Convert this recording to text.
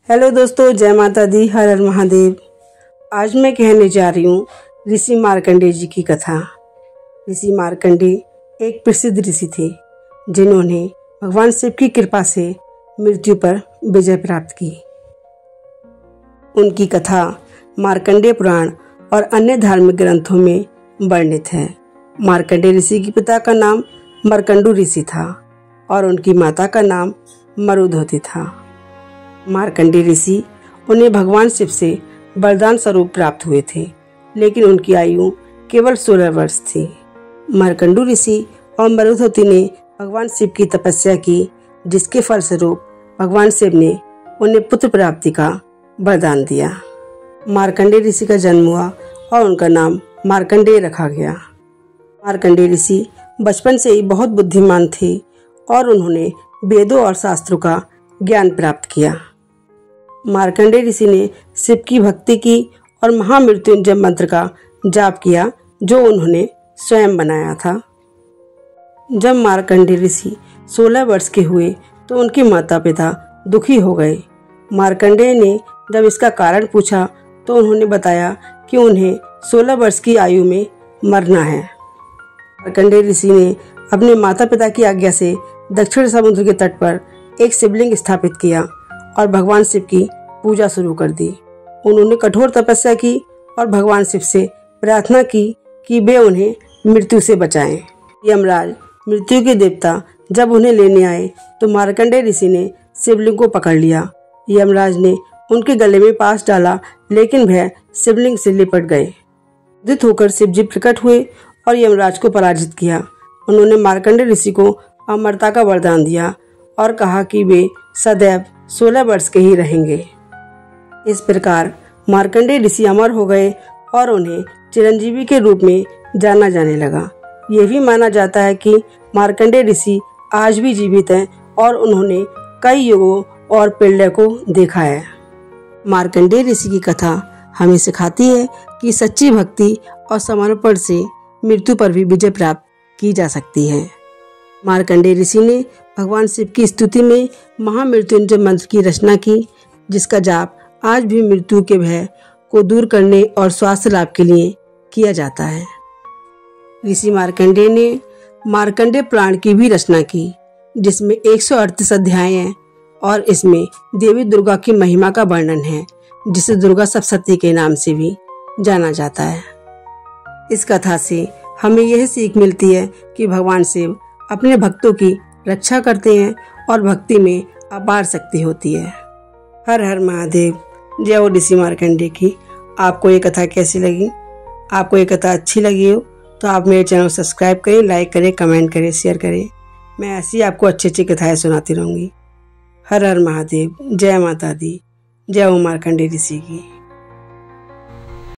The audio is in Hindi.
हेलो दोस्तों, जय माता दी, हर हर महादेव। आज मैं कहने जा रही हूँ ऋषि मार्कंडेय जी की कथा। ऋषि मार्कंडेय एक प्रसिद्ध ऋषि थे जिन्होंने भगवान शिव की कृपा से मृत्यु पर विजय प्राप्त की। उनकी कथा मार्कंडेय पुराण और अन्य धार्मिक ग्रंथों में वर्णित है। मार्कंडेय ऋषि के पिता का नाम मार्कंडू ऋषि था और उनकी माता का नाम मरुधवती था। मार्कंडेय ऋषि उन्हें भगवान शिव से वरदान स्वरूप प्राप्त हुए थे, लेकिन उनकी आयु केवल 16 वर्ष थी। मार्कंडू ऋषि और मरुधवती ने भगवान शिव की तपस्या की, जिसके फलस्वरूप भगवान शिव ने उन्हें पुत्र प्राप्ति का वरदान दिया। मार्कंडेय ऋषि का जन्म हुआ और उनका नाम मार्कंडेय रखा गया। मार्कंडेय ऋषि बचपन से ही बहुत बुद्धिमान थे और उन्होंने वेदों और शास्त्रों का ज्ञान प्राप्त किया। मार्कंडेय ऋषि ने शिव की भक्ति की और महामृत्युंजय मंत्र का जाप किया, जो उन्होंने स्वयं बनाया था। जब मार्कंडेय ऋषि 16 वर्ष के हुए तो उनके माता पिता दुखी हो गए। मार्कंडेय ने जब इसका कारण पूछा तो उन्होंने बताया कि उन्हें 16 वर्ष की आयु में मरना है। मार्कंडेय ऋषि ने अपने माता पिता की आज्ञा से दक्षिण समुद्र के तट पर एक शिवलिंग स्थापित किया और भगवान शिव की पूजा शुरू कर दी। उन्होंने कठोर तपस्या की और भगवान शिव से प्रार्थना की कि वे उन्हें मृत्यु से बचाएं। यमराज मृत्यु के देवता जब उन्हें लेने आए तो मार्कंडेय ऋषि ने शिवलिंग को पकड़ लिया। यमराज ने उनके गले में पास डाला, लेकिन वह शिवलिंग से लिपट गए। क्रोधित होकर शिवजी प्रकट हुए और यमराज को पराजित किया। उन्होंने मार्कंडेय ऋषि को अमरता का वरदान दिया और कहा कि वे सदैव 16 वर्ष के ही रहेंगे। इस प्रकार मार्कंडेय ऋषि अमर हो गए और उन्हें चिरंजीवी के रूप में जाना जाने लगा। यह भी माना जाता है कि मार्कंडेय ऋषि आज भी जीवित हैं और उन्होंने कई युगों और पीढ़ियों को देखा है। मार्कंडेय ऋषि की कथा हमें सिखाती है कि सच्ची भक्ति और समर्पण से मृत्यु पर भी विजय प्राप्त की जा सकती है। मार्कंडेय ऋषि ने भगवान शिव की स्तुति में महामृत्युंजय मंत्र की रचना की, जिसका जाप आज भी मृत्यु के भय को दूर करने और स्वास्थ्य लाभ के लिए किया जाता है। ऋषि मार्कंडेय ने मार्कंडेय पुराण की भी रचना की, जिसमें 138 अध्याय हैं और इसमें देवी दुर्गा की महिमा का वर्णन है, जिसे दुर्गा सप्तशती के नाम से भी जाना जाता है। इस कथा से हमें यह सीख मिलती है कि भगवान शिव अपने भक्तों की रक्षा करते हैं और भक्ति में अपार शक्ति होती है। हर हर महादेव। जय हो ऋषि मार्कंडेय की। आपको ये कथा कैसी लगी? आपको ये कथा अच्छी लगी हो तो आप मेरे चैनल को सब्सक्राइब करें, लाइक करें, कमेंट करें, शेयर करें। मैं ऐसी आपको अच्छी अच्छी कथाएं सुनाती रहूँगी। हर हर महादेव। जय माता दी। जय हो मार्कंडेय ऋषि की।